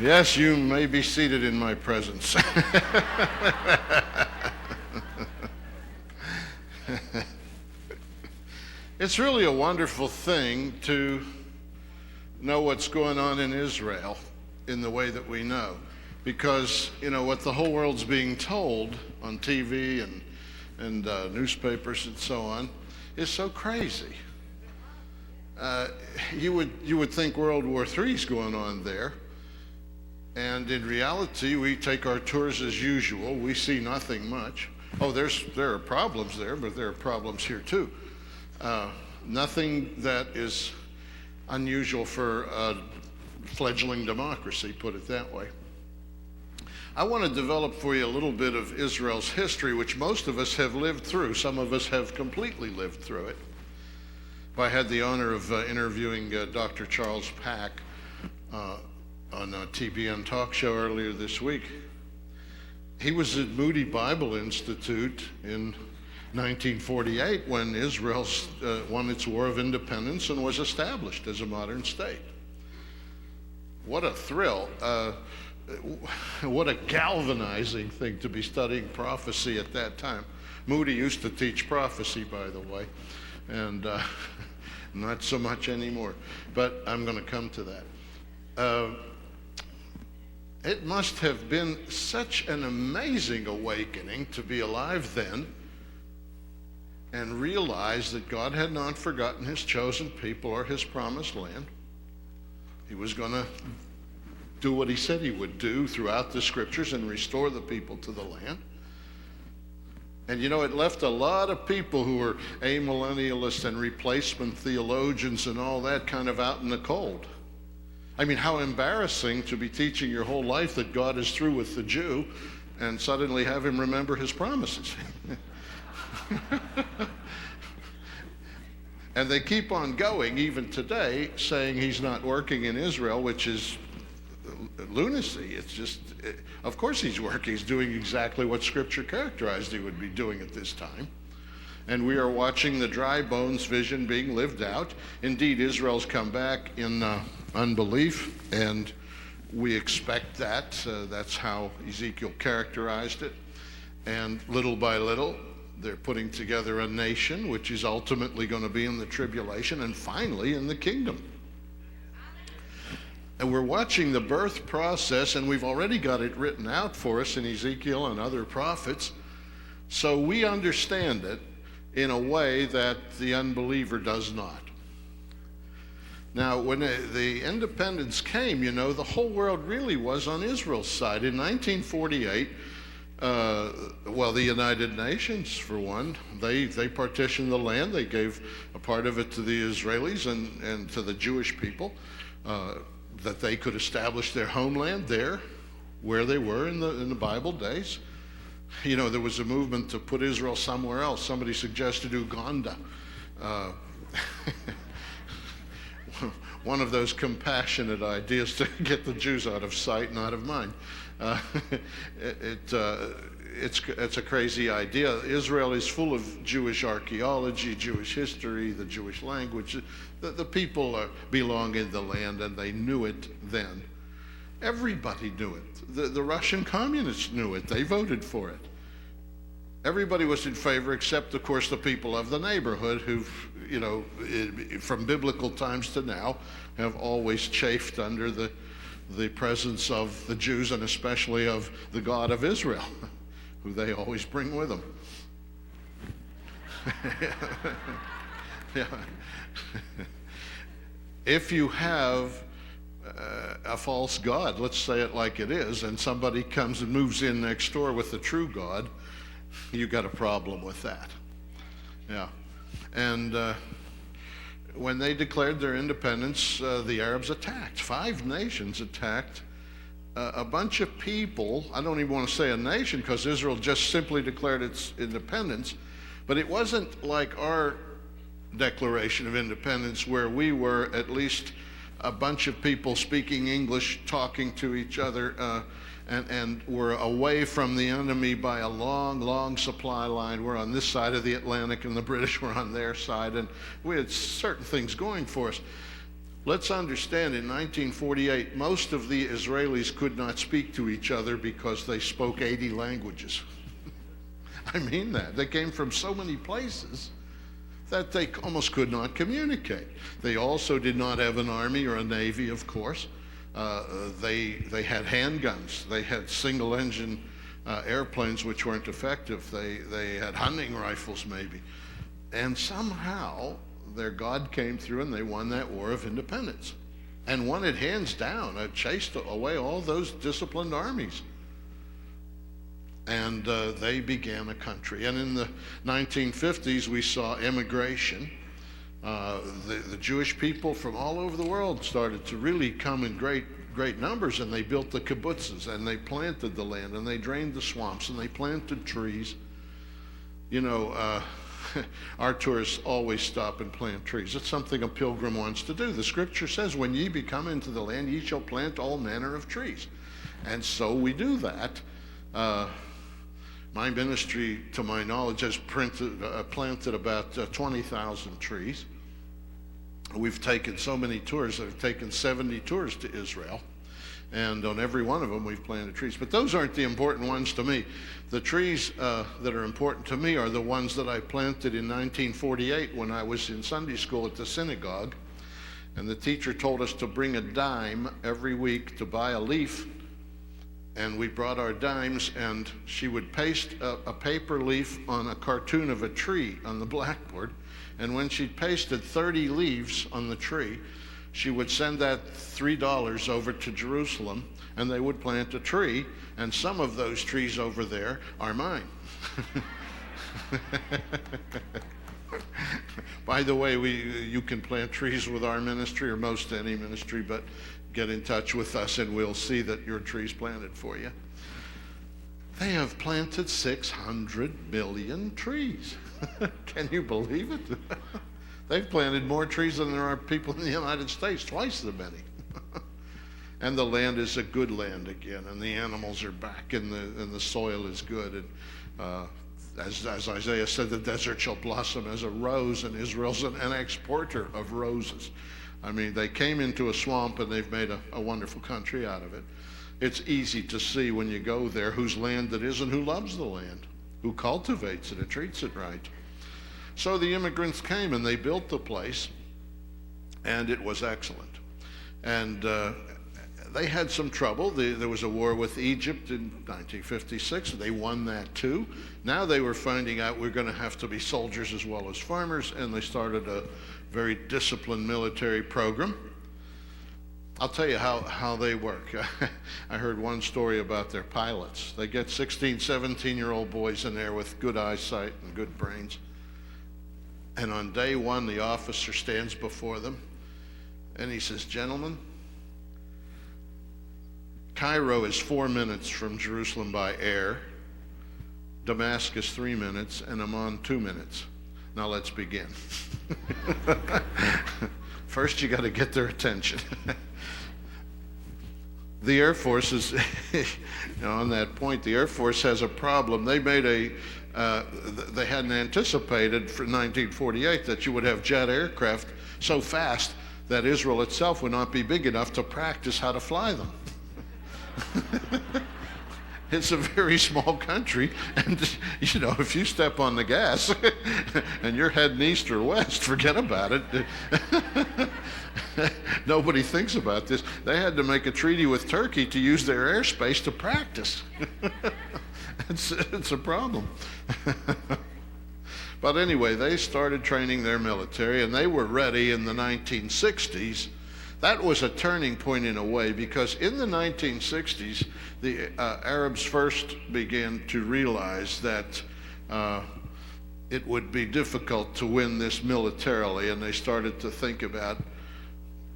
Yes, you may be seated in my presence. It's really a wonderful thing to know what's going on in Israel in the way that we know. Because, what the whole world's being told on TV and newspapers and so on is so crazy. You would think World War III is going on there. And in reality, we take our tours as usual. We see nothing much. Oh, there are problems there, but there are problems here too. Nothing that is unusual for a fledgling democracy, put it that way. I want to develop for you a little bit of Israel's history, which most of us have lived through. Some of us have completely lived through it. I had the honor of interviewing Dr. Charles Pack on a TBN talk show earlier this week. He was at Moody Bible Institute in 1948 when Israel won its War of Independence and was established as a modern state. What a thrill. What a galvanizing thing to be studying prophecy at that time. Moody used to teach prophecy, by the way, and not so much anymore, but I'm going to come to that. It must have been such an amazing awakening to be alive then and realize that God had not forgotten his chosen people or his promised land. He was going to do what he said he would do throughout the scriptures and restore the people to the land. And it left a lot of people who were amillennialists and replacement theologians and all that kind of out in the cold. I mean, how embarrassing to be teaching your whole life that God is through with the Jew and suddenly have him remember his promises. And they keep on going even today, saying he's not working in Israel, which is lunacy. It's just, of course he's working. He's doing exactly what Scripture characterized he would be doing at this time. And we are watching the dry bones vision being lived out. Indeed, Israel's come back in unbelief, and we expect that. That's how Ezekiel characterized it. And little by little, they're putting together a nation, which is ultimately going to be in the tribulation and finally in the kingdom. And we're watching the birth process, and we've already got it written out for us in Ezekiel and other prophets. So we understand it in a way that the unbeliever does not. Now, when the independence came, the whole world really was on Israel's side. In 1948, the United Nations, for one, they partitioned the land. They gave a part of it to the Israelis and to the Jewish people, that they could establish their homeland there, where they were in the Bible days. There was a movement to put Israel somewhere else. Somebody suggested Uganda. One of those compassionate ideas to get the Jews out of sight and out of mind. It's a crazy idea. Israel is full of Jewish archaeology, Jewish history, the Jewish language. The people belong in the land, and they knew it then. Everybody knew it. The Russian communists knew it. They voted for it. Everybody was in favor, except, of course, the people of the neighborhood who, from biblical times to now, have always chafed under the presence of the Jews, and especially of the God of Israel, who they always bring with them. Yeah. If you have a false God, let's say it like it is, and somebody comes and moves in next door with the true God, you got a problem with that. Yeah. And when they declared their independence, the Arabs attacked. 5 nations attacked a bunch of people. I don't even want to say a nation, because Israel just simply declared its independence. But it wasn't like our Declaration of Independence, where we were at least a bunch of people speaking English, talking to each other, and we're away from the enemy by a long, long supply line. We're on this side of the Atlantic, and the British were on their side, and we had certain things going for us. Let's understand, in 1948, most of the Israelis could not speak to each other because they spoke 80 languages. I mean that. They came from so many places that they almost could not communicate. They also did not have an army or a navy, of course. They had handguns. They had single-engine airplanes which weren't effective. They had hunting rifles, maybe. And somehow their God came through and they won that war of independence and won it hands down. It chased away all those disciplined armies. And they began a country. And in the 1950s, we saw immigration. The Jewish people from all over the world started to really come in great numbers, and they built the kibbutzes, and they planted the land, and they drained the swamps, and they planted trees. You know, our tourists always stop and plant trees. It's something a pilgrim wants to do. The scripture says, when ye be come into the land, ye shall plant all manner of trees. And so we do that. My ministry, to my knowledge, has planted about 20,000 trees. We've taken so many tours. I've taken 70 tours to Israel. And on every one of them, we've planted trees. But those aren't the important ones to me. The trees that are important to me are the ones that I planted in 1948 when I was in Sunday school at the synagogue. And the teacher told us to bring a dime every week to buy a leaf. And we brought our dimes, and she would paste a paper leaf on a cartoon of a tree on the blackboard. And when she'd pasted 30 leaves on the tree, she would send that $3 over to Jerusalem, and they would plant a tree, and some of those trees over there are mine. By the way, you can plant trees with our ministry, or most any ministry, but get in touch with us and we'll see that your tree's planted for you. They have planted 600 million trees. Can you believe it? They've planted more trees than there are people in the United States, twice the many. And the land is a good land again, and the animals are back, and the soil is good. And as Isaiah said, the desert shall blossom as a rose, and Israel's an exporter of roses. I mean, they came into a swamp, and they've made a wonderful country out of it. It's easy to see when you go there whose land it is and who loves the land, who cultivates it and treats it right. So the immigrants came, and they built the place, and it was excellent. And they had some trouble. There was a war with Egypt in 1956. They won that too. Now they were finding out we're going to have to be soldiers as well as farmers, and they started a very disciplined military program. I'll tell you how they work. I heard one story about their pilots. They get 16, 17-year-old boys in there with good eyesight and good brains. And on day one, the officer stands before them, and he says, "Gentlemen, Cairo is 4 minutes from Jerusalem by air, Damascus 3 minutes, and Amman 2 minutes. Now let's begin." First, you got to get their attention. The Air Force is, on that point, the Air Force has a problem. They made they hadn't anticipated for 1948 that you would have jet aircraft so fast that Israel itself would not be big enough to practice how to fly them. It's a very small country, and if you step on the gas and you're heading east or west, forget about it. Nobody thinks about this. They had to make a treaty with Turkey to use their airspace to practice. It's a problem. But anyway, they started training their military, and they were ready in the 1960s. That was a turning point in a way, because in the 1960s, the Arabs first began to realize that it would be difficult to win this militarily, and they started to think about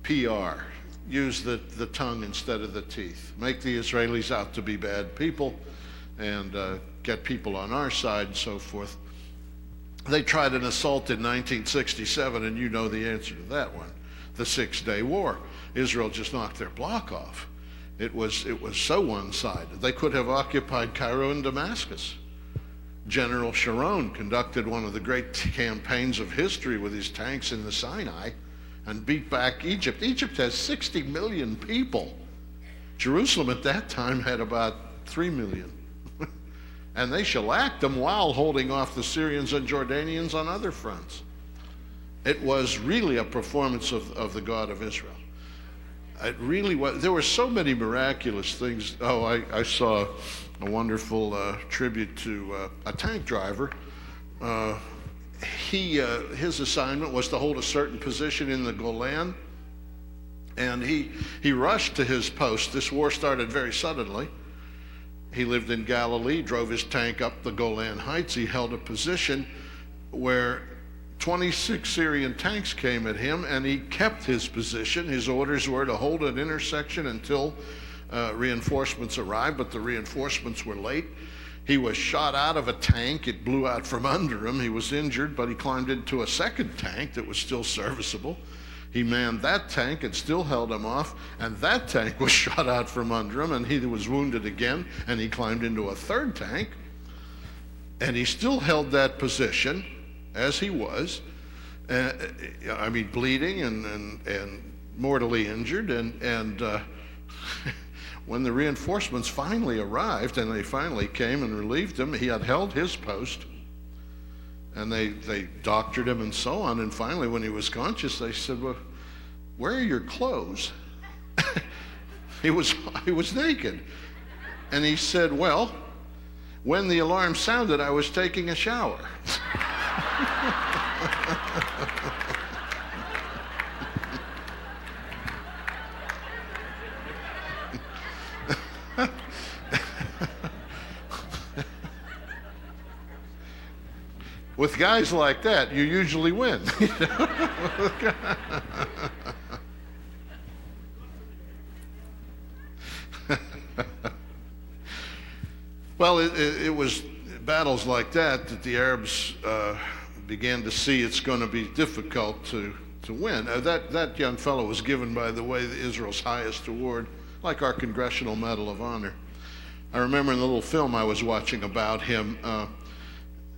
PR, use the tongue instead of the teeth, make the Israelis out to be bad people, and get people on our side and so forth. They tried an assault in 1967, and you know the answer to that one. The 6-Day War. Israel just knocked their block off. It was so one-sided. They could have occupied Cairo and Damascus. General Sharon conducted one of the great campaigns of history with his tanks in the Sinai, and beat back Egypt. Egypt has 60 million people. Jerusalem at that time had about 3 million. And they shellacked them while holding off the Syrians and Jordanians on other fronts. It was really a performance of the God of Israel. It really was. There were so many miraculous things. Oh, I saw a wonderful tribute to a tank driver. His assignment was to hold a certain position in the Golan, and he rushed to his post. This war started very suddenly. He lived in Galilee, drove his tank up the Golan Heights. He held a position where 26 Syrian tanks came at him, and he kept his position. His orders were to hold an intersection until reinforcements arrived, but the reinforcements were late. He was shot out of a tank. It blew out from under him. He was injured, but he climbed into a second tank that was still serviceable. He manned that tank and still held him off, and that tank was shot out from under him, and he was wounded again, and he climbed into a third tank, and he still held that position as he was, bleeding and mortally injured, and when the reinforcements finally arrived, and they finally came and relieved him, he had held his post, and they doctored him and so on, and finally when he was conscious, they said, well, where are your clothes? he was naked. And he said, well, when the alarm sounded, I was taking a shower. With guys like that, you usually win. Well, it was battles like that the Arabs began to see it's going to be difficult to win. That young fellow was given, by the way, Israel's highest award, like our Congressional Medal of Honor. I remember in the little film I was watching about him,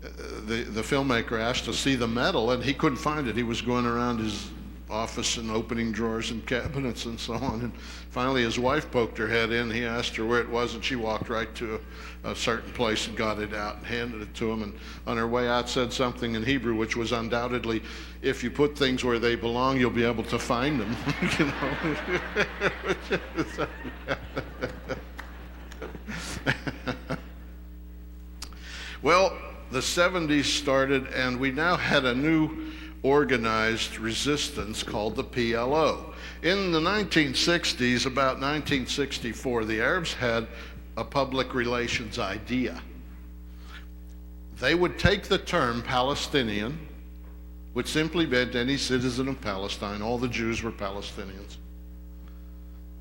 the filmmaker asked to see the medal, and he couldn't find it. He was going around his office and opening drawers and cabinets and so on, and finally his wife poked her head in. He asked her where it was, and she walked right to a certain place and got it out and handed it to him, and on her way out said something in Hebrew, which was undoubtedly, if you put things where they belong, you'll be able to find them. Well, the 70s started, and we now had a new organized resistance called the PLO. In the 1960s, about 1964, the Arabs had a public relations idea. They would take the term Palestinian, which simply meant any citizen of Palestine. All the Jews were Palestinians.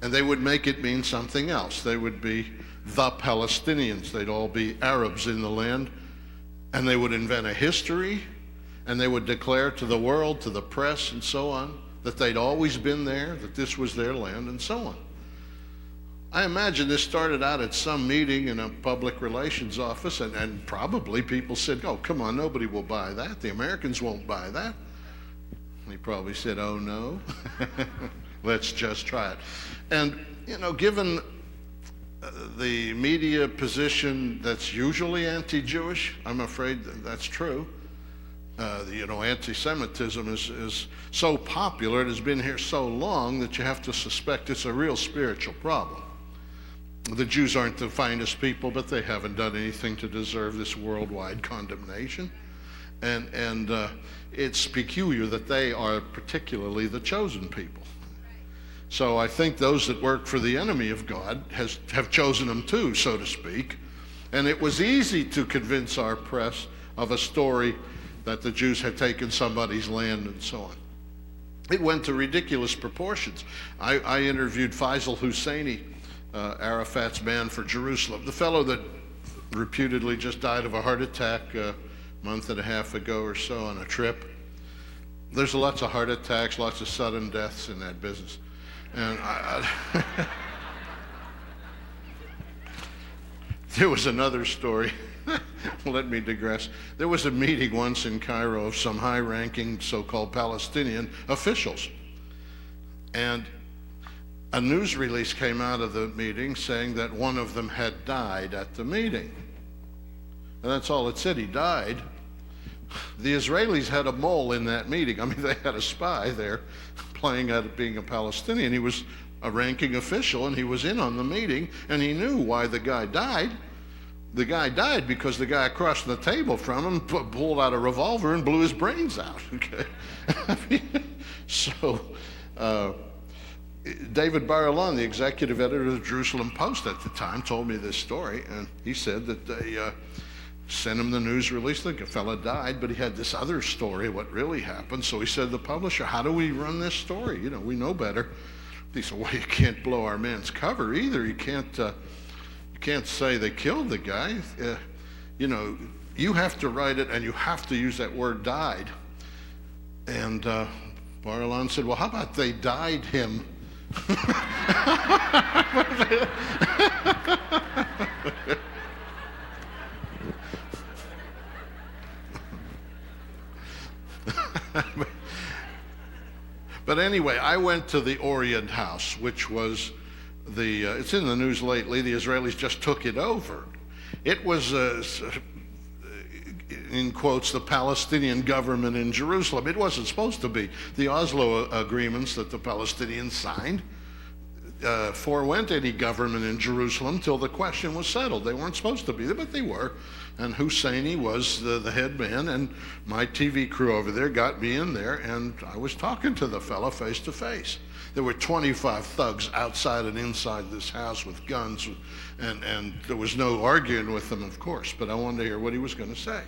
And they would make it mean something else. They would be the Palestinians. They'd all be Arabs in the land. And they would invent a history, and they would declare to the world, to the press, and so on, that they'd always been there, that this was their land, and so on. I imagine this started out at some meeting in a public relations office, and probably people said, oh, come on, nobody will buy that. The Americans won't buy that. And he probably said, oh, no. Let's just try it. And, given the media position that's usually anti-Jewish, I'm afraid that's true. Anti-Semitism is so popular, it has been here so long that you have to suspect it's a real spiritual problem. The Jews aren't the finest people, but they haven't done anything to deserve this worldwide condemnation. And it's peculiar that they are particularly the chosen people. So I think those that work for the enemy of God have chosen them too, so to speak. And it was easy to convince our press of a story that the Jews had taken somebody's land and so on. It went to ridiculous proportions. I interviewed Faisal Husseini, Arafat's man for Jerusalem, the fellow that reputedly just died of a heart attack a month and a half ago or so on a trip. There's lots of heart attacks, lots of sudden deaths in that business. And there was another story. Let me digress. There was a meeting once in Cairo of some high-ranking so-called Palestinian officials. And a news release came out of the meeting saying that one of them had died at the meeting. And that's all it said, he died. The Israelis had a mole in that meeting. I mean, they had a spy there playing at being a Palestinian. He was a ranking official, and he was in on the meeting, and he knew why the guy died. The guy died because the guy across the table from him pulled out a revolver and blew his brains out. Okay, so David Bar-Ilan, the executive editor of the Jerusalem Post at the time, told me this story, and he said that they sent him the news release. The fella died, but he had this other story, what really happened. So he said to the publisher, how do we run this story? You know, we know better. He said, well, you can't blow our man's cover either. You can't say they killed the guy. You know, you have to write it, and you have to use that word died. And Bar-Ilan said, well, how about they died him? But anyway, I went to the Orient House, which was it's in the news lately. The Israelis just took it over. It was, in quotes, the Palestinian government in Jerusalem. It wasn't supposed to be. The Oslo agreements that the Palestinians signed forewent any government in Jerusalem till the question was settled. They weren't supposed to be there, but they were. And Husseini was the head man, and my TV crew over there got me in there, and I was talking to the fellow face to face. There were 25 thugs outside and inside this house with guns, and there was no arguing with them, of course, but I wanted to hear what he was going to say.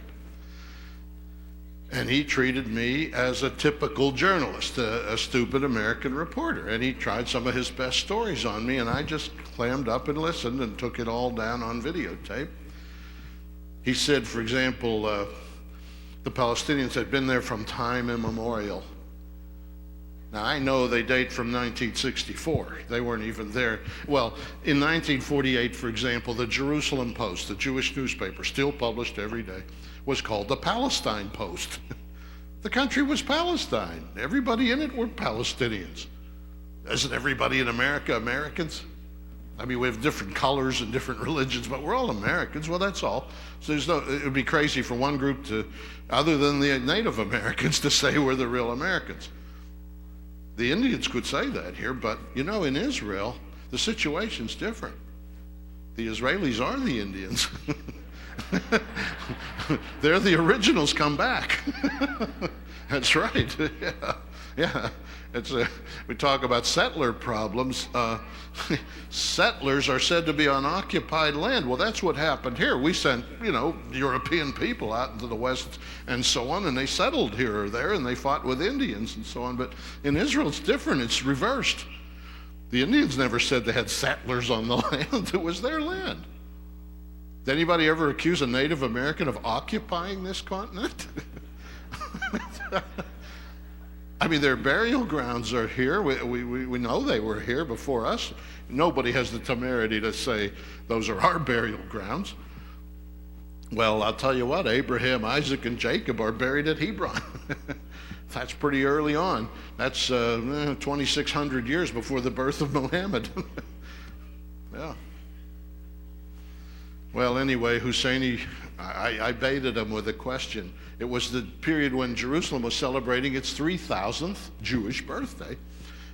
And he treated me as a typical journalist, a stupid American reporter, and he tried some of his best stories on me, and I just clammed up and listened and took it all down on videotape. He said, for example, the Palestinians had been there from time immemorial. Now, I know they date from 1964. They weren't even there. Well, in 1948, for example, the Jerusalem Post, the Jewish newspaper, still published every day, was called the Palestine Post. The country was Palestine. Everybody in it were Palestinians. Isn't everybody in America Americans? I mean, we have different colors and different religions, but we're all Americans. Well, that's all. So it would be crazy for one group to, other than the Native Americans, to say we're the real Americans. The Indians could say that here, but you know, in Israel, the situation's different. The Israelis are the Indians. They're the originals come back. That's right. Yeah. We talk about settler problems. Settlers are said to be on occupied land. Well, that's what happened here. We sent, European people out into the West and so on, and they settled here or there, and they fought with Indians and so on. But in Israel, it's different. It's reversed. The Indians never said they had settlers on the land. It was their land. Did anybody ever accuse a Native American of occupying this continent? I mean, their burial grounds are here. We know they were here before us. Nobody has the temerity to say those are our burial grounds. Well, I'll tell you what, Abraham, Isaac, and Jacob are buried at Hebron. That's pretty early on. That's 2,600 years before the birth of Muhammad. Yeah. Well, anyway, Husseini, I baited him with a question. It was the period when Jerusalem was celebrating its 3,000th Jewish birthday.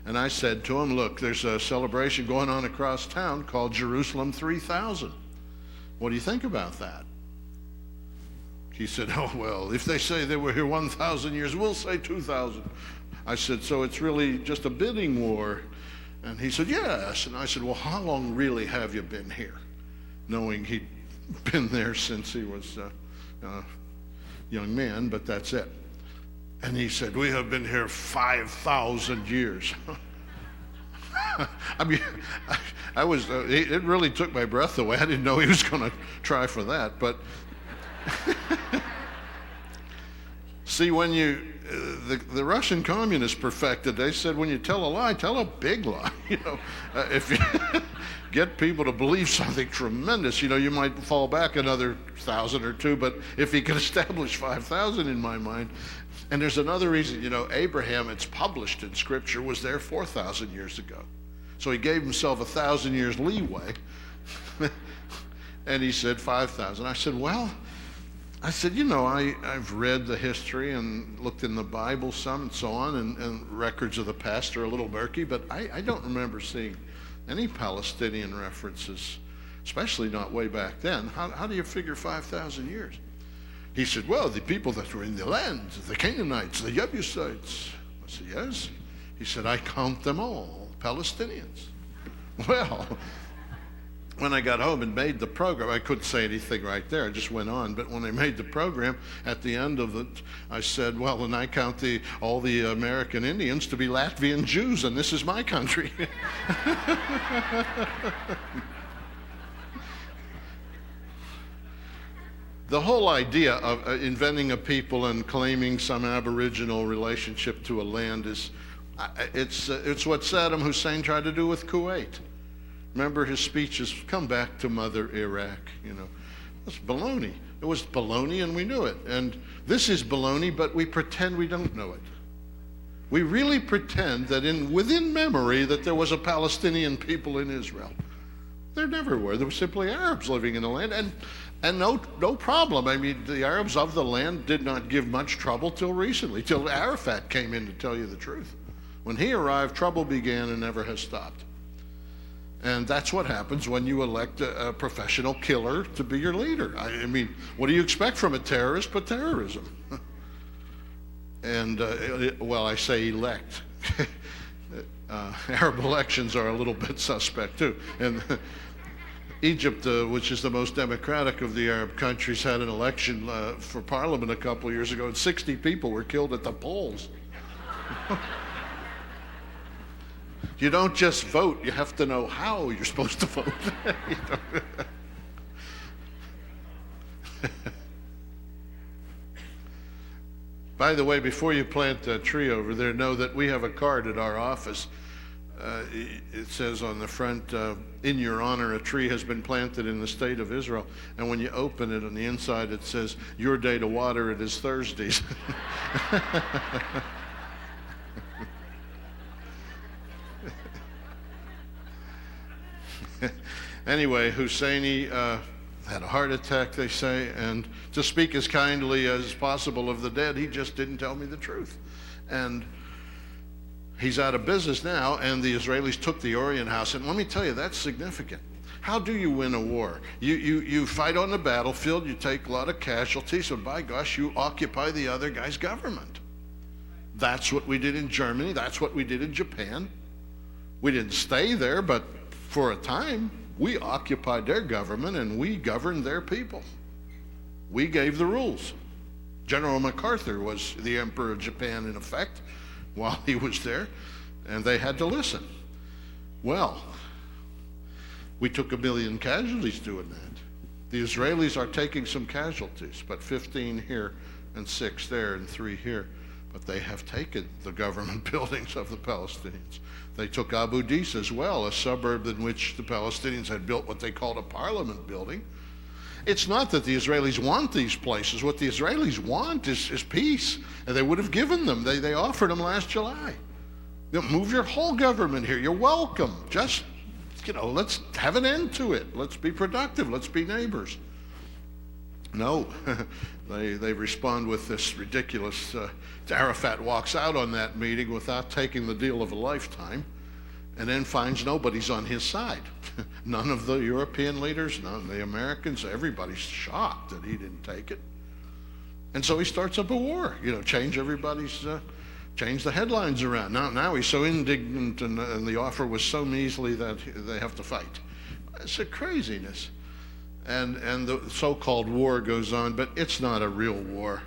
And I said to him, look, there's a celebration going on across town called Jerusalem 3000. What do you think about that? He said, oh, well, if they say they were here 1,000 years, we'll say 2,000. I said, so it's really just a bidding war? And he said, yes. And I said, well, how long really have you been here? Knowing he'd been there since he was a young man, but that's it. And he said, we have been here 5,000 years. I mean, it really took my breath away. I didn't know he was going to try for that, but See, when the Russian communists perfected, they said when you tell a lie, tell a big lie. If you get people to believe something tremendous, you might fall back another 1,000 or two, but if he could establish 5,000 in my mind. And there's another reason, Abraham, it's published in Scripture, was there 4,000 years ago. So he gave himself 1,000 years leeway, and he said 5,000. I said, I've read the history and looked in the Bible some and so on, and records of the past are a little murky, but I don't remember seeing any Palestinian references, especially not way back then. How do you figure 5,000 years? He said, well, the people that were in the land, the Canaanites, the Jebusites. I said, yes. He said, I count them all Palestinians. Well, when I got home and made the program, I couldn't say anything right there. I just went on. But when I made the program, at the end of it, I said, well, and I count all the American Indians to be Latvian Jews, and this is my country. The whole idea of inventing a people and claiming some aboriginal relationship to a land it's what Saddam Hussein tried to do with Kuwait. Remember his speeches, come back to Mother Iraq, It's baloney. It was baloney and we knew it. And this is baloney, but we pretend we don't know it. We really pretend that within memory that there was a Palestinian people in Israel. There never were. There were simply Arabs living in the land, and no problem. I mean, the Arabs of the land did not give much trouble till recently, till Arafat came in, to tell you the truth. When he arrived, trouble began and never has stopped. And that's what happens when you elect a professional killer to be your leader. I mean, what do you expect from a terrorist but terrorism? And, I say elect. Arab elections are a little bit suspect too. And Egypt, which is the most democratic of the Arab countries, had an election for parliament a couple of years ago, and 60 people were killed at the polls. You don't just vote, you have to know how you're supposed to vote. By the way, before you plant a tree over there, know that we have a card at our office. It says on the front, in your honor, a tree has been planted in the state of Israel. And when you open it, on the inside, it says, your day to water it is Thursdays. Anyway, Husseini had a heart attack, they say, and to speak as kindly as possible of the dead, he just didn't tell me the truth. And he's out of business now, and the Israelis took the Orient House. And let me tell you, that's significant. How do you win a war? You fight on the battlefield, you take a lot of casualties, and by gosh, you occupy the other guy's government. That's what we did in Germany. That's what we did in Japan. We didn't stay there, but for a time, we occupied their government and we governed their people. We gave the rules. General MacArthur was the emperor of Japan in effect while he was there, and they had to listen. Well, we took 1 million casualties doing that. The Israelis are taking some casualties, but 15 here and 6 there and 3 here. But they have taken the government buildings of the Palestinians. They took Abu Dis as well, a suburb in which the Palestinians had built what they called a parliament building. It's not that the Israelis want these places. What the Israelis want is peace. And they would have given them. They offered them last July. Move your whole government here. You're welcome. Just, let's have an end to it. Let's be productive. Let's be neighbors. No, they respond with this ridiculous, Arafat walks out on that meeting without taking the deal of a lifetime, and then finds nobody's on his side. None of the European leaders, none of the Americans, everybody's shocked that he didn't take it. And so he starts up a war, change the headlines around. Now he's so indignant and the offer was so measly that they have to fight. It's a craziness. And the so-called war goes on, but it's not a real war.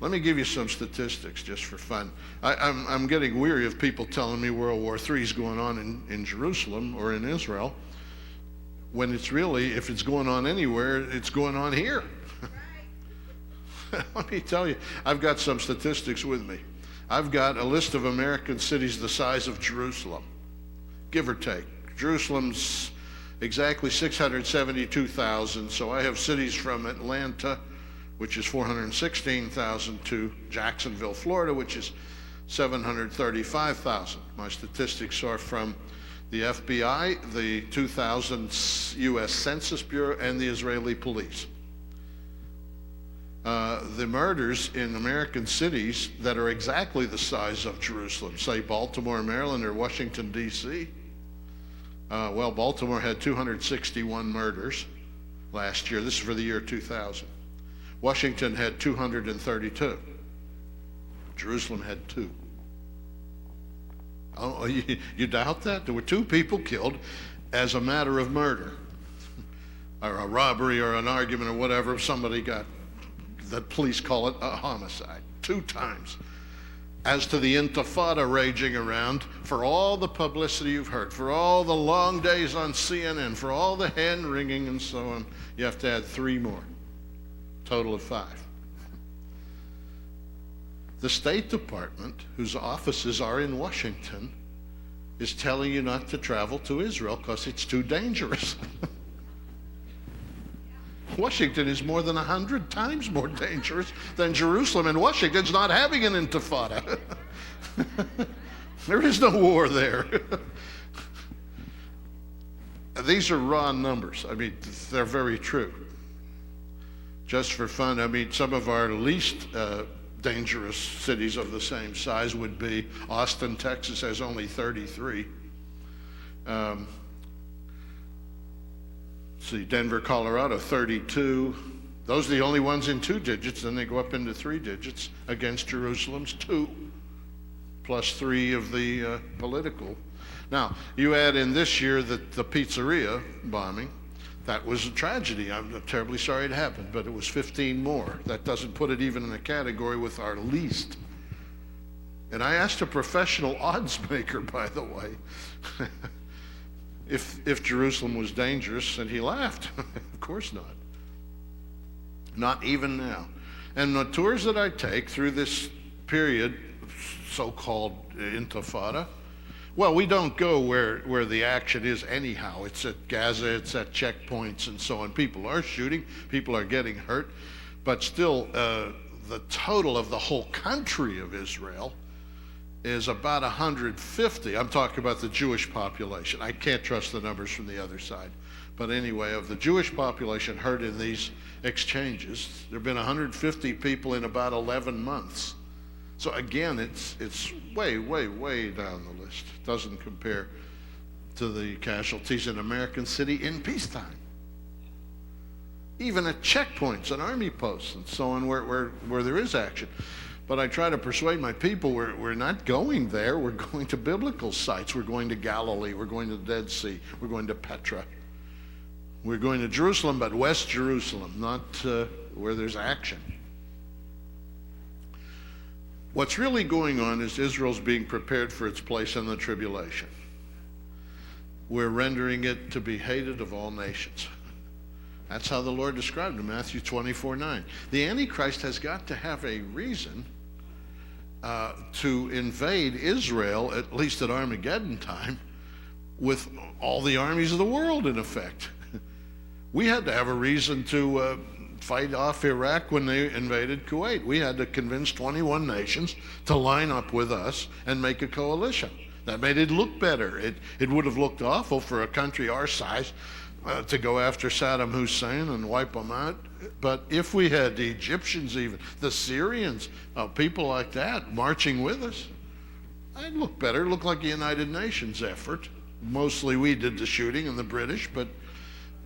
Let me give you some statistics just for fun. I'm getting weary of people telling me World War III is going on in Jerusalem or in Israel, when it's really, if it's going on anywhere, it's going on here. Let me tell you, I've got some statistics with me. I've got a list of American cities the size of Jerusalem, give or take. Jerusalem's exactly 672,000, so I have cities from Atlanta, which is 416,000, to Jacksonville, Florida, which is 735,000. My statistics are from the FBI, the 2000 U.S. Census Bureau, and the Israeli police. The murders in American cities that are exactly the size of Jerusalem, say Baltimore, Maryland, or Washington, D.C. Well, Baltimore had 261 murders last year. This is for the year 2000. Washington had 232. Jerusalem had 2. Oh, you doubt that? There were 2 people killed as a matter of murder, or a robbery, or an argument, or whatever. Somebody got, the police call it a homicide, 2 times. As to the intifada raging around, for all the publicity you've heard, for all the long days on CNN, for all the hand wringing and so on, you have to add 3 more, total of 5. The State Department, whose offices are in Washington, is telling you not to travel to Israel because it's too dangerous. Washington is more than 100 times more dangerous than Jerusalem, and Washington's not having an intifada. There is no war there. These are raw numbers. I mean, they're very true. Just for fun, I mean, some of our least dangerous cities of the same size would be Austin, Texas has only 33. See, Denver, Colorado, 32. Those are the only ones in 2 digits. Then they go up into 3 digits against Jerusalem's 2, plus 3 of the political. Now, you add in this year the pizzeria bombing. That was a tragedy. I'm terribly sorry it happened, but it was 15 more. That doesn't put it even in a category with our least. And I asked a professional odds maker, by the way, if Jerusalem was dangerous, and he laughed. Of course not. Not even now. And the tours that I take through this period, so-called intifada, well, we don't go where the action is anyhow. It's at Gaza, it's at checkpoints and so on. People are shooting, people are getting hurt, but still the total of the whole country of Israel is about 150. I'm talking about the Jewish population. I can't trust the numbers from the other side. But anyway, of the Jewish population hurt in these exchanges, there have been 150 people in about 11 months. So again, it's way, way, way down the list. It doesn't compare to the casualties in American City in peacetime. Even at checkpoints and army posts and so on where there is action. But I try to persuade my people we're not going there. We're going to biblical sites. We're going to Galilee. We're going to the Dead Sea. We're going to Petra. We're going to Jerusalem, but West Jerusalem, not where there's action. What's really going on is Israel's being prepared for its place in the tribulation. We're rendering it to be hated of all nations. That's how the Lord described it in Matthew 24:9. The Antichrist has got to have a reason to invade Israel, at least at Armageddon time, with all the armies of the world in effect. We had to have a reason to fight off Iraq when they invaded Kuwait. We had to convince 21 nations to line up with us and make a coalition. That made it look better. It would have looked awful for a country our size to go after Saddam Hussein and wipe them out. But if we had the Egyptians, even the Syrians, people like that marching with us, it'd look better. It'd look like a United Nations effort. Mostly we did the shooting and the British, but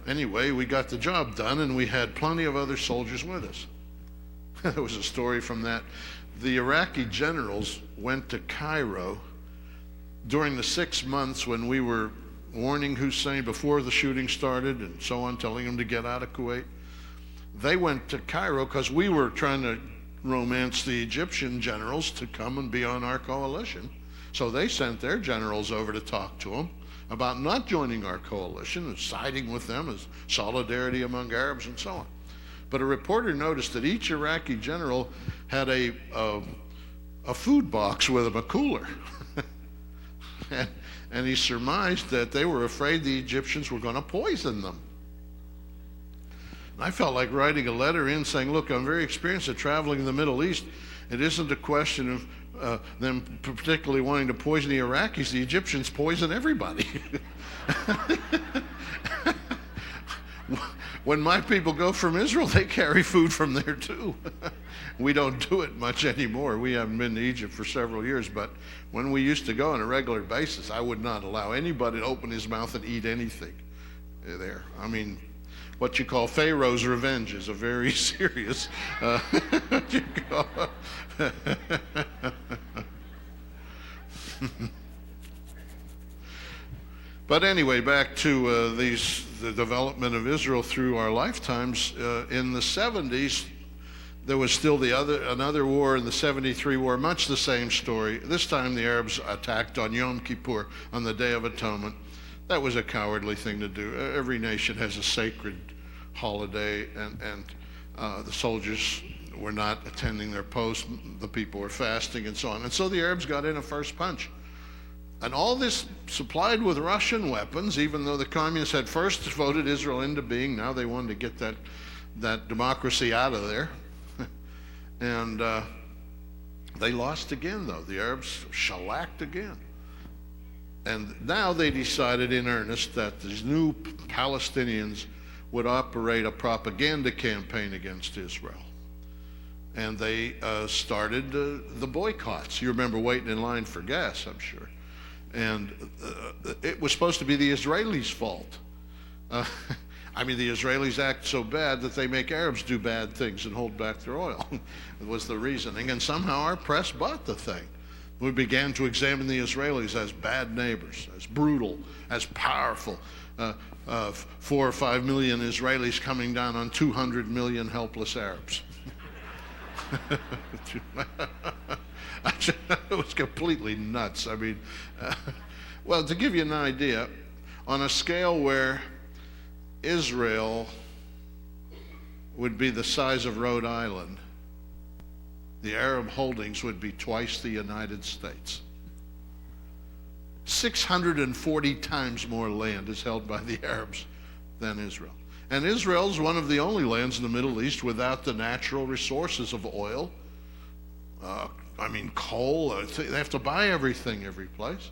anyway, we got the job done, and we had plenty of other soldiers with us. There was a story from that. The Iraqi generals went to Cairo during the 6 months when we were warning Hussein before the shooting started and so on, telling him to get out of Kuwait. They went to Cairo because we were trying to romance the Egyptian generals to come and be on our coalition. So they sent their generals over to talk to them about not joining our coalition and siding with them as solidarity among Arabs and so on. But a reporter noticed that each Iraqi general had a food box with him, a cooler. and he surmised that they were afraid the Egyptians were going to poison them. And I felt like writing a letter in saying, look, I'm very experienced at traveling in the Middle East. It isn't a question of them particularly wanting to poison the Iraqis. The Egyptians poison everybody. When my people go from Israel, they carry food from there too. We don't do it much anymore. We haven't been to Egypt for several years, but when we used to go on a regular basis, I would not allow anybody to open his mouth and eat anything there. I mean, what you call Pharaoh's revenge is a very serious what you call But anyway, back to the development of Israel through our lifetimes. In the 70s, there was still another war in the 73 war, much the same story. This time the Arabs attacked on Yom Kippur, on the Day of Atonement. That was a cowardly thing to do. Every nation has a sacred holiday, and the soldiers were not attending their posts. The people were fasting and so on. And so the Arabs got in a first punch. And all this supplied with Russian weapons, even though the communists had first voted Israel into being. Now they wanted to get that democracy out of there. And they lost again, though. The Arabs shellacked again. And now they decided in earnest that these new Palestinians would operate a propaganda campaign against Israel. And they started the boycotts. You remember waiting in line for gas, I'm sure. And it was supposed to be the Israelis' fault. I mean, the Israelis act so bad that they make Arabs do bad things and hold back their oil. It was the reasoning. And somehow our press bought the thing. We began to examine the Israelis as bad neighbors, as brutal, as powerful. 4 or 5 million Israelis coming down on 200 million helpless Arabs. It was completely nuts. I mean, well, to give you an idea, on a scale where Israel would be the size of Rhode Island, the Arab holdings would be twice the United States. 640 times more land is held by the Arabs than Israel. And Israel is one of the only lands in the Middle East without the natural resources of oil, coal. They have to buy everything every place.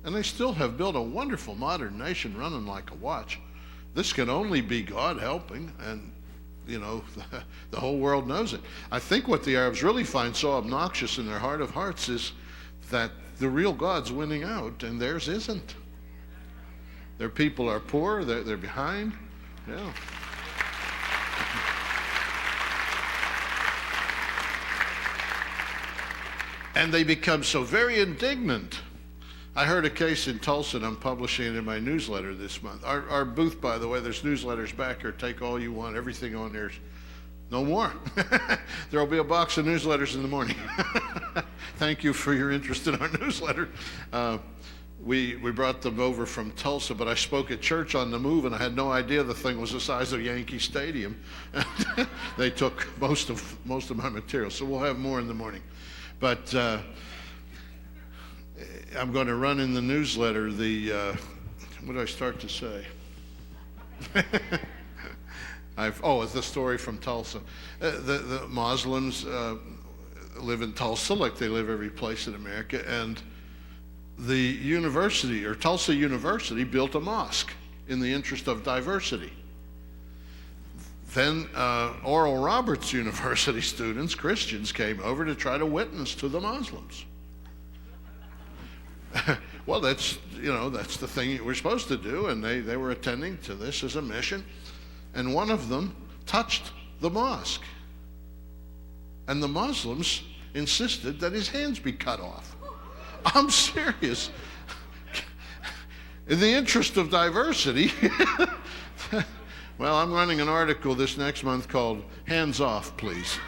And they still have built a wonderful modern nation running like a watch. This can only be God helping, and the whole world knows it. I think what the Arabs really find so obnoxious in their heart of hearts is that the real God's winning out and theirs isn't. Their people are poor, they're behind. Yeah. And they become so very indignant. I heard a case in Tulsa, and I'm publishing it in my newsletter this month. Our booth, by the way, there's newsletters back here. Take all you want. Everything on there's no more. There will be a box of newsletters in the morning. Thank you for your interest in our newsletter. We brought them over from Tulsa, but I spoke at church on the move, and I had no idea the thing was the size of Yankee Stadium. They took most of my material, so we'll have more in the morning. But I'm going to run in the newsletter what did I start to say? It's the story from Tulsa. The Muslims live in Tulsa like they live every place in America, and the university, or Tulsa University, built a mosque in the interest of diversity. Then Oral Roberts University students, Christians, came over to try to witness to the Muslims. Well, that's the thing we're supposed to do, and they were attending to this as a mission. And one of them touched the mosque. And the Muslims insisted that his hands be cut off. I'm serious. In the interest of diversity, well, I'm running an article this next month called Hands Off, Please.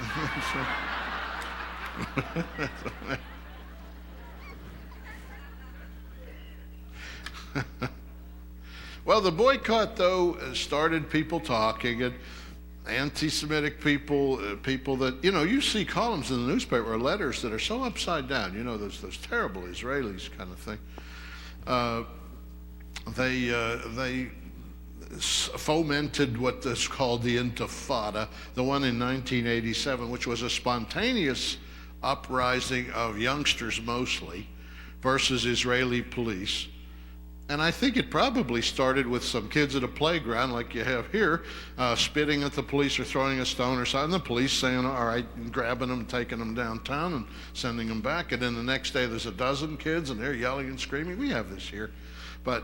Well, the boycott, though, started people talking, anti-Semitic people, people that, you see columns in the newspaper or letters that are so upside down, those terrible Israelis kind of thing. They fomented what is called the Intifada, the one in 1987, which was a spontaneous uprising of youngsters mostly versus Israeli police. And I think it probably started with some kids at a playground like you have here, spitting at the police or throwing a stone or something. The police saying, all right, and grabbing them, taking them downtown and sending them back. And then the next day there's a dozen kids and they're yelling and screaming. We have this here. But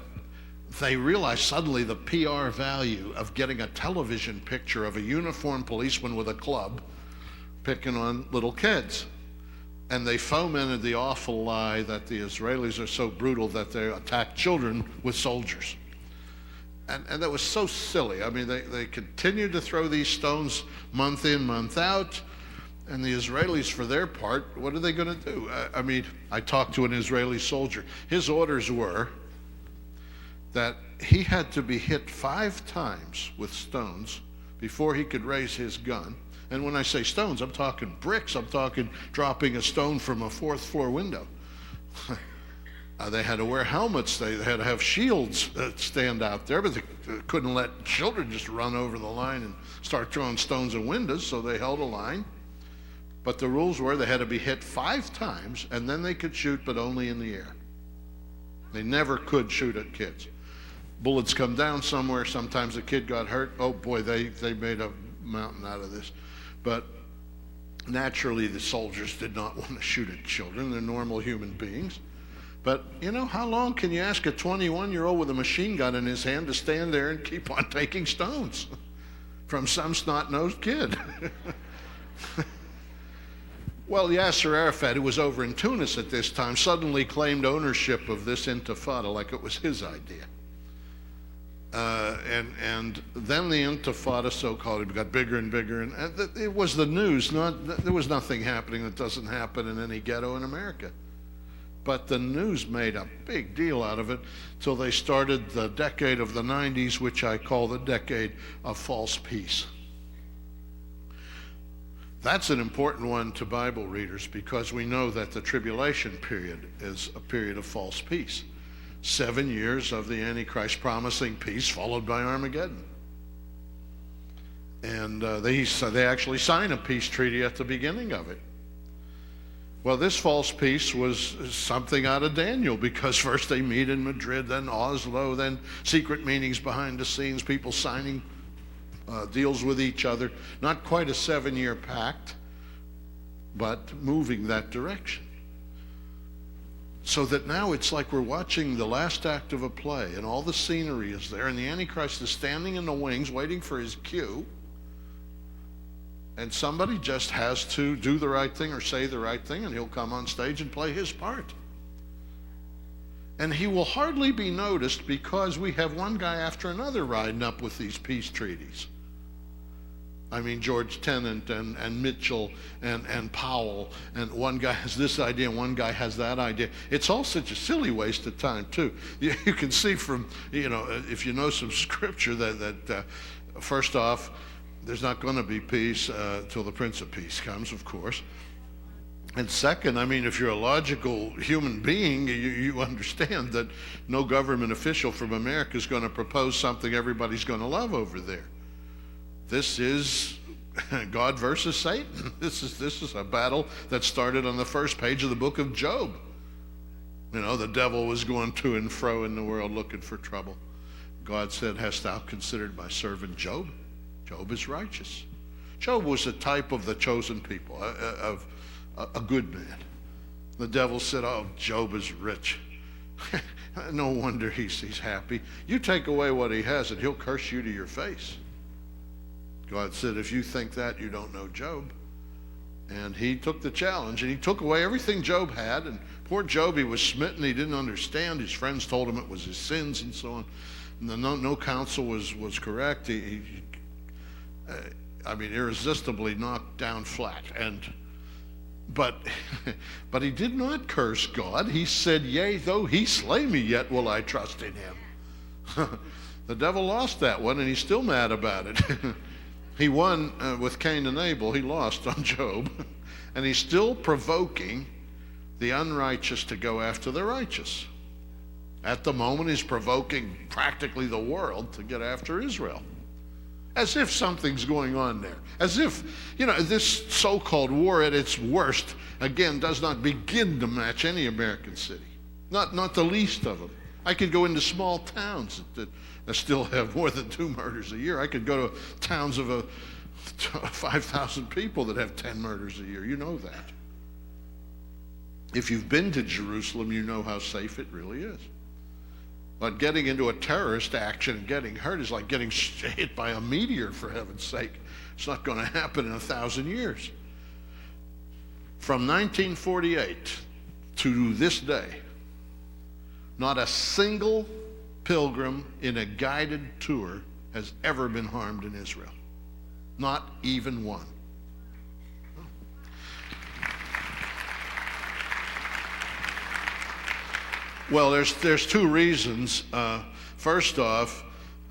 they realized suddenly the PR value of getting a television picture of a uniformed policeman with a club picking on little kids. And they fomented the awful lie that the Israelis are so brutal that they attack children with soldiers. And that was so silly. I mean, they continued to throw these stones month in, month out. And the Israelis, for their part, what are they going to do? I mean, I talked to an Israeli soldier. His orders were that he had to be hit 5 times with stones before he could raise his gun. And when I say stones, I'm talking bricks. I'm talking dropping a stone from a 4th floor window. They had to wear helmets. They had to have shields that stand out there, but they couldn't let children just run over the line and start throwing stones at windows, so they held a line. But the rules were they had to be hit 5 times, and then they could shoot, but only in the air. They never could shoot at kids. Bullets come down somewhere. Sometimes a kid got hurt. Oh boy, they made a mountain out of this. But naturally, the soldiers did not want to shoot at children. They're normal human beings. But, how long can you ask a 21-year-old with a machine gun in his hand to stand there and keep on taking stones from some snot-nosed kid? Well, Yasser Arafat, who was over in Tunis at this time, suddenly claimed ownership of this intifada like it was his idea. And then the Intifada, so-called, it got bigger and bigger, and it was the news. There was nothing happening that doesn't happen in any ghetto in America. But the news made a big deal out of it till they started the decade of the 90s, which I call the decade of false peace. That's an important one to Bible readers because we know that the tribulation period is a period of false peace. 7 years of the Antichrist promising peace, followed by Armageddon. And they actually sign a peace treaty at the beginning of it. Well, this false peace was something out of Daniel, because first they meet in Madrid, then Oslo, then secret meetings behind the scenes, people signing deals with each other. Not quite a 7-year pact, but moving that direction. So that now it's like we're watching the last act of a play, and all the scenery is there, and the Antichrist is standing in the wings waiting for his cue, and somebody just has to do the right thing or say the right thing, and he'll come on stage and play his part. And he will hardly be noticed because we have one guy after another riding up with these peace treaties. I mean, George Tennant and Mitchell and Powell, and one guy has this idea and one guy has that idea. It's all such a silly waste of time, too. You can see from, if you know some scripture that first off, there's not going to be peace till the Prince of Peace comes, of course. And second, I mean, if you're a logical human being, you understand that no government official from America is going to propose something everybody's going to love over there. This is God versus Satan. This is a battle that started on the first page of the book of Job. The devil was going to and fro in the world looking for trouble. God said, "Hast thou considered my servant Job? Job is righteous." Job was a type of the chosen people, of a good man. The devil said, "Oh, Job is rich. No wonder he's happy. You take away what he has and he'll curse you to your face." God said, "If you think that, you don't know Job." And he took the challenge, and he took away everything Job had. And poor Job, he was smitten. He didn't understand. His friends told him it was his sins and so on. And no counsel was correct. He irresistibly knocked down flat. But he did not curse God. He said, "Yea, though he slay me, yet will I trust in him." The devil lost that one, and he's still mad about it. He won with Cain and Abel. He lost on Job. And he's still provoking the unrighteous to go after the righteous. At the moment, he's provoking practically the world to get after Israel. As if something's going on there. As if, this so-called war at its worst, again, does not begin to match any American city. Not the least of them. I could go into small towns that still have more than 2 murders a year. I could go to towns of 5,000 people that have 10 murders a year. You know that. If you've been to Jerusalem, you know how safe it really is. But getting into a terrorist action and getting hurt is like getting hit by a meteor, for heaven's sake. It's not going to happen in 1,000 years. From 1948 to this day, not a single pilgrim in a guided tour has ever been harmed in Israel. Not even one. Well, there's 2 reasons. First off,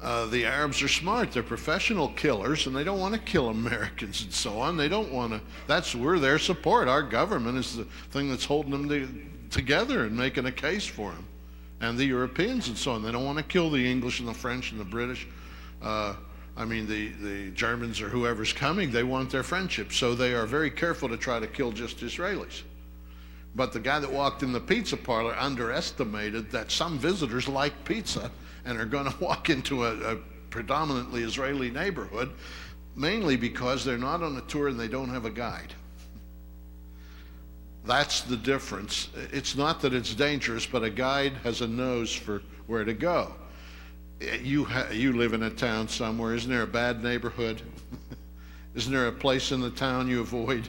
the Arabs are smart. They're professional killers, and they don't want to kill Americans and so on. They don't want to. We're their support. Our government is the thing that's holding them together and making a case for them. And the Europeans and so on. They don't want to kill the English and the French and the British. The Germans or whoever's coming. They want their friendship. So they are very careful to try to kill just Israelis. But the guy that walked in the pizza parlor underestimated that some visitors like pizza and are going to walk into a predominantly Israeli neighborhood, mainly because they're not on a tour and they don't have a guide. That's the difference. It's not that it's dangerous, but a guide has a nose for where to go. You live in a town somewhere. Isn't there a bad neighborhood? Isn't there a place in the town you avoid?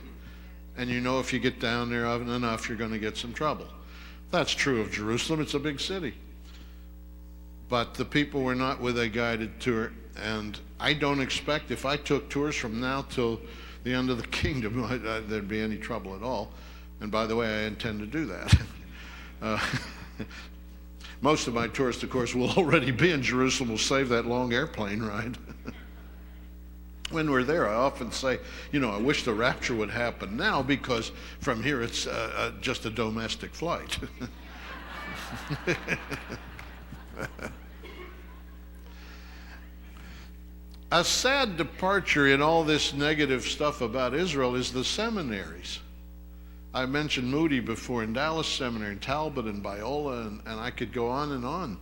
And you know if you get down there often enough, you're going to get some trouble. That's true of Jerusalem. It's a big city. But the people were not with a guided tour. And I don't expect, if I took tours from now till the end of the kingdom, there'd be any trouble at all. And by the way, I intend to do that. Most of my tourists, of course, will already be in Jerusalem. We'll save that long airplane ride. When we're there, I often say, I wish the rapture would happen now, because from here it's just a domestic flight. A sad departure in all this negative stuff about Israel is the seminaries. I mentioned Moody before, in Dallas Seminary, in Talbot and Biola, and I could go on and on.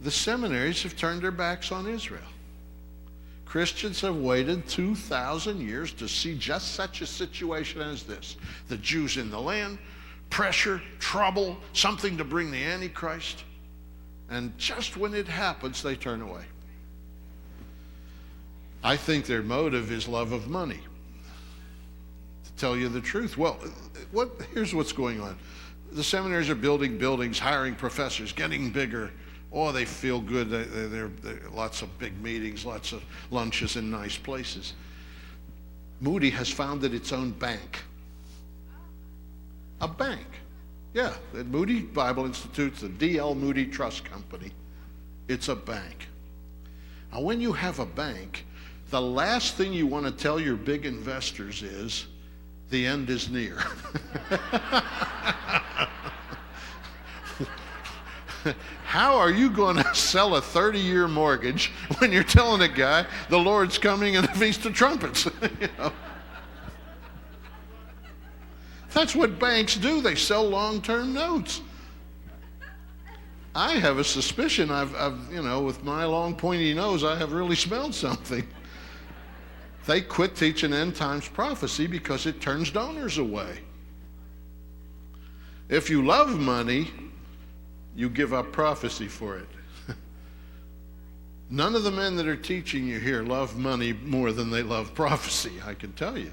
The seminaries have turned their backs on Israel. Christians have waited 2,000 years to see just such a situation as this. The Jews in the land, pressure, trouble, something to bring the Antichrist. And just when it happens, they turn away. I think their motive is love of money. To tell you the truth. Well, here's what's going on. The seminaries are building buildings, hiring professors, getting bigger. Oh, they feel good. There are lots of big meetings, lots of lunches in nice places. Moody has founded its own bank. A bank. Yeah, the Moody Bible Institute's the D.L. Moody Trust Company. It's a bank. Now, when you have a bank, the last thing you want to tell your big investors is, the end is near. How are you going to sell a 30-year mortgage when you're telling a guy the Lord's coming in the Feast of Trumpets? That's what banks do. They sell long-term notes. I have a suspicion I've with my long pointy nose, I have really smelled something. They quit teaching end times prophecy because it turns donors away. If you love money, you give up prophecy for it. None of the men that are teaching you here love money more than they love prophecy, I can tell you.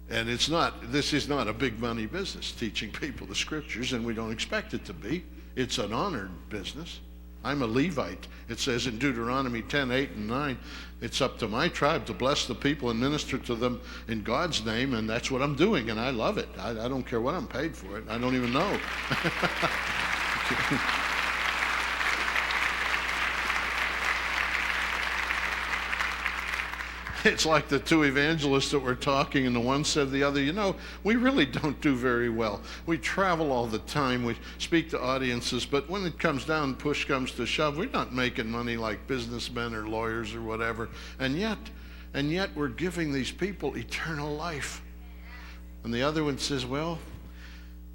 And this is not a big money business, teaching people the scriptures, and we don't expect it to be. It's an honored business. I'm a Levite. It says in Deuteronomy 10:8 and 9, it's up to my tribe to bless the people and minister to them in God's name, and that's what I'm doing, and I love it. I don't care what I'm paid for it. I don't even know. It's like the two evangelists that were talking, and the one said to the other, we really don't do very well. We travel all the time, we speak to audiences, but when it comes down, push comes to shove, we're not making money like businessmen or lawyers or whatever. And yet we're giving these people eternal life. And the other one says, well,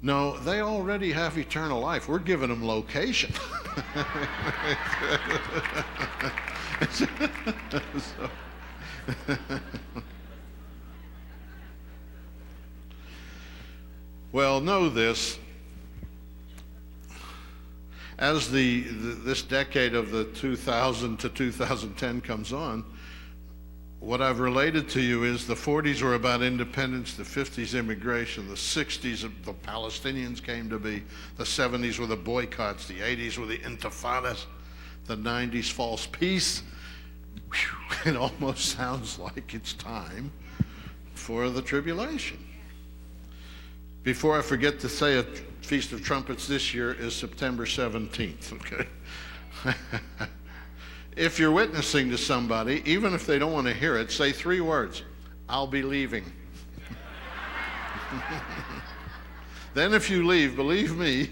no, they already have eternal life. We're giving them location. Well, know this. As this decade of the 2000 to 2010 comes on, what I've related to you is the 40s were about independence, the 50s immigration, the 60s the Palestinians came to be, the 70s were the boycotts, the 80s were the intifadas, the 90s false peace. Whew, it almost sounds like it's time for the tribulation. Before I forget to say it, Feast of Trumpets this year is September 17th, okay? If you're witnessing to somebody, even if they don't want to hear it, say 3 words: I'll be leaving. Then if you leave, believe me,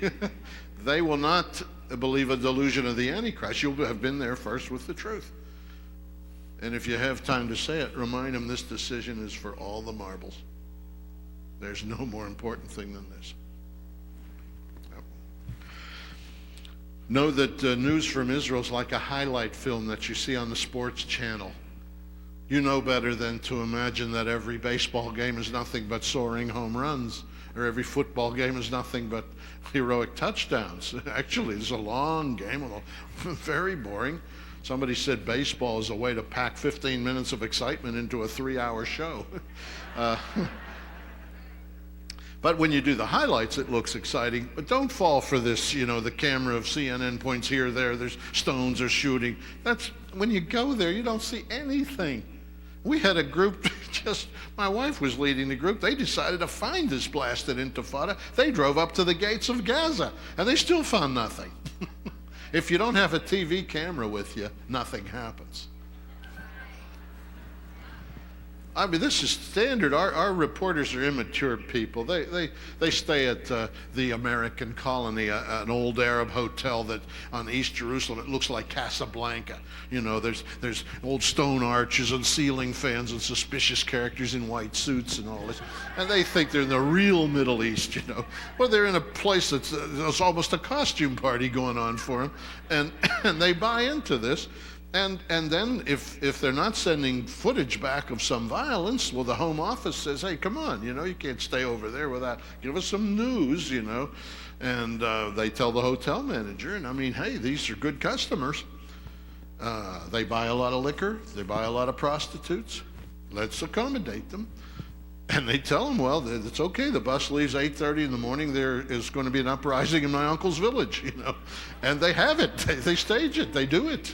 they will not believe a delusion of the Antichrist. You'll have been there first with the truth. And if you have time to say it, remind them this decision is for all the marbles. There's no more important thing than this. Know that news from Israel is like a highlight film that you see on the sports channel. You know better than to imagine that every baseball game is nothing but soaring home runs, or every football game is nothing but heroic touchdowns. Actually, it's a long game, very boring. Somebody said baseball is a way to pack 15 minutes of excitement into a 3-hour show. But when you do the highlights, it looks exciting. But don't fall for this, the camera of CNN points here, there's stones or shooting. That's when you go there, you don't see anything. We had a group, my wife was leading the group. They decided to find this blasted intifada. They drove up to the gates of Gaza, and they still found nothing. If you don't have a TV camera with you, nothing happens. I mean, this is standard. Our reporters are immature people. They stay at the American Colony, an old Arab hotel that on East Jerusalem. It looks like Casablanca. There's old stone arches and ceiling fans and suspicious characters in white suits and all this. And they think they're in the real Middle East, Well, they're in a place that's almost a costume party going on for them. And they buy into this. And then if they're not sending footage back of some violence, well, the Home Office says, hey, come on, you can't stay over there without, give us some news, And they tell the hotel manager, and I mean, hey, these are good customers. They buy a lot of liquor. They buy a lot of prostitutes. Let's accommodate them. And they tell them, well, it's okay. The bus leaves 8:30 in the morning. There is going to be an uprising in my uncle's village, And they have it. They stage it. They do it.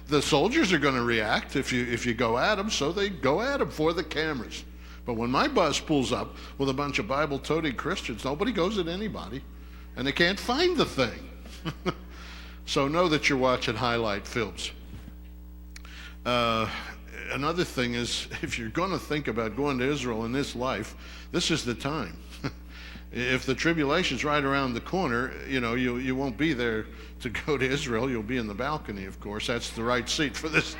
The soldiers are going to react if you go at them, so they go at them for the cameras. But when my bus pulls up with a bunch of Bible-toting Christians, nobody goes at anybody, and they can't find the thing. So know that you're watching highlight films. Another thing is, if you're going to think about going to Israel in this life, this is the time. If the tribulation's right around the corner, you won't be there to go to Israel. You'll be in the balcony, of course. That's the right seat for this.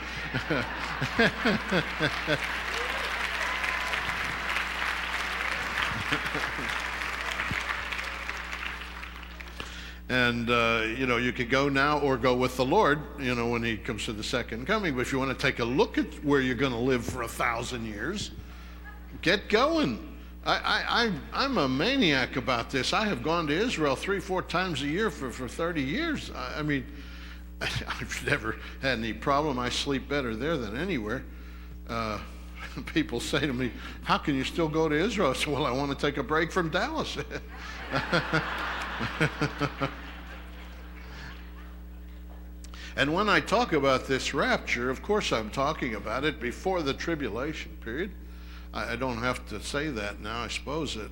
And, you could go now or go with the Lord, when he comes to the second coming. But if you want to take a look at where you're going to live for 1,000 years, get going. I'm a maniac about this. I have gone to Israel 3-4 times a year for 30 years. I mean, I've never had any problem. I sleep better there than anywhere. People say to me, how can you still go to Israel? I say, well, I want to take a break from Dallas. And when I talk about this rapture, of course I'm talking about it before the tribulation period. I don't have to say that now. I suppose that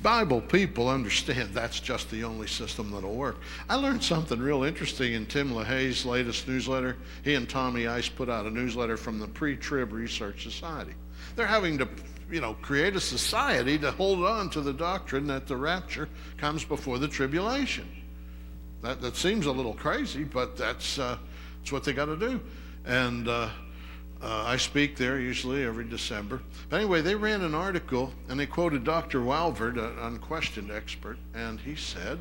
Bible people understand that's just the only system that'll work. I learned something real interesting in Tim LaHaye's latest newsletter. He and Tommy Ice put out a newsletter from the Pre-Trib Research Society. They're having to, create a society to hold on to the doctrine that the rapture comes before the tribulation. That seems a little crazy, but that's what they got to do. And I speak there usually every December. But anyway, they ran an article, and they quoted Dr. Walvard, an unquestioned expert, and he said,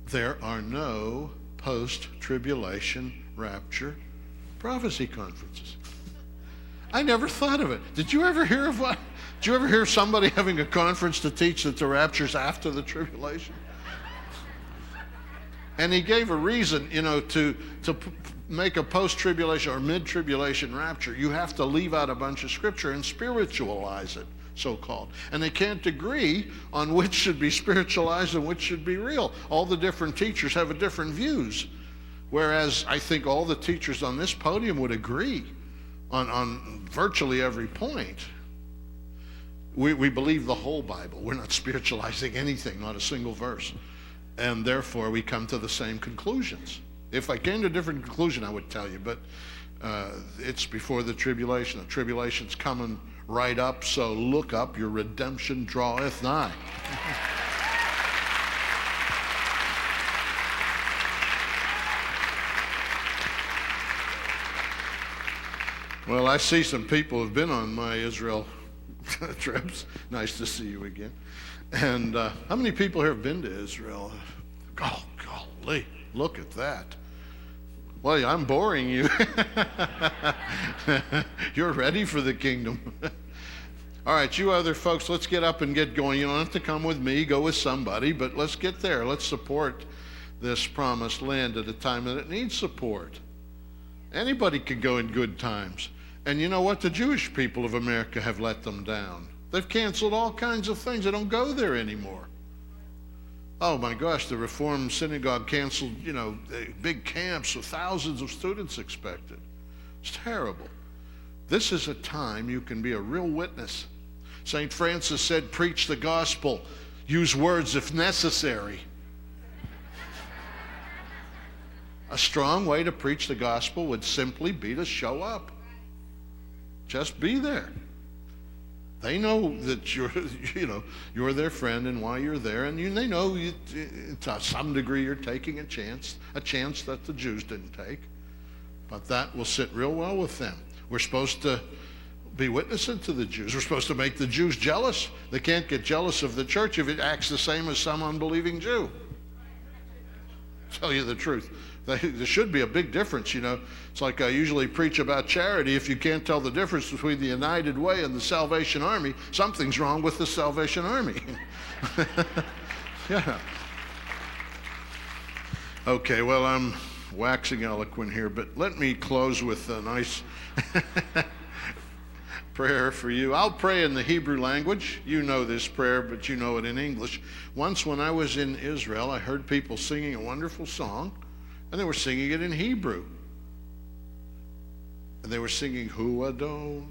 there are no post-tribulation rapture prophecy conferences. I never thought of it. Did you ever hear of one? Did you ever hear somebody having a conference to teach that the rapture's after the tribulation? And he gave a reason, to make a post-tribulation or mid-tribulation rapture. You have to leave out a bunch of scripture and spiritualize it, so-called. And they can't agree on which should be spiritualized and which should be real. All the different teachers have different views. Whereas I think all the teachers on this podium would agree on virtually every point. We believe the whole Bible. We're not spiritualizing anything, not a single verse. And therefore, we come to the same conclusions. If I came to a different conclusion, I would tell you, but it's before the tribulation. The tribulation's coming right up, so look up, your redemption draweth nigh. Well, I see some people who've been on my Israel trips. Nice to see you again. And how many people here have been to Israel? Oh, golly, look at that. Well, I'm boring you. You're ready for the kingdom. All right, you other folks, let's get up and get going. You don't have to come with me, go with somebody, but let's get there. Let's support this promised land at a time that it needs support. Anybody can go in good times. And you know what? The Jewish people of America have let them down. They've canceled all kinds of things. They don't go there anymore. Oh my gosh, the Reformed synagogue canceled, big camps with thousands of students expected. It's terrible. This is a time you can be a real witness. St. Francis said, preach the gospel, use words if necessary. A strong way to preach the gospel would simply be to show up. Just be there. They know that you're their friend and why you're there, and they know to some degree you're taking a chance that the Jews didn't take. But that will sit real well with them. We're supposed to be witnessing to the Jews. We're supposed to make the Jews jealous. They can't get jealous of the church if it acts the same as some unbelieving Jew. Tell you the truth. There should be a big difference, It's like I usually preach about charity. If you can't tell the difference between the United Way and the Salvation Army, something's wrong with the Salvation Army. Yeah. Okay, well, I'm waxing eloquent here, but let me close with a nice prayer for you. I'll pray in the Hebrew language. You know this prayer, but you know it in English. Once when I was in Israel, I heard people singing a wonderful song, and they were singing it in Hebrew. And they were singing, Hu Adon,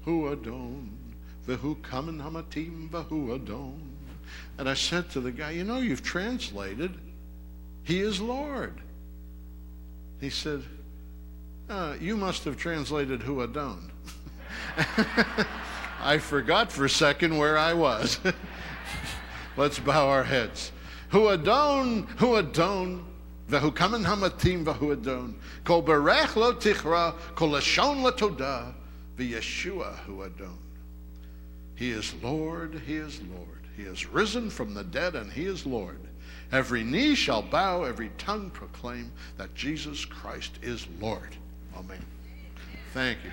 Vehu Kamen Hamatim, Vehu Adon. And I said to the guy, you've translated, He is Lord. He said, you must have translated Hu Adon. I forgot for a second where I was. Let's bow our heads. Hu Adon, Vehu kamen hamatim vehu Adon. Kol berech lo tichra, kol lashon latoda, v'Yeshua hu Adon. He is Lord, He is Lord. He is risen from the dead, and He is Lord. Every knee shall bow, every tongue proclaim that Jesus Christ is Lord. Amen. Thank you.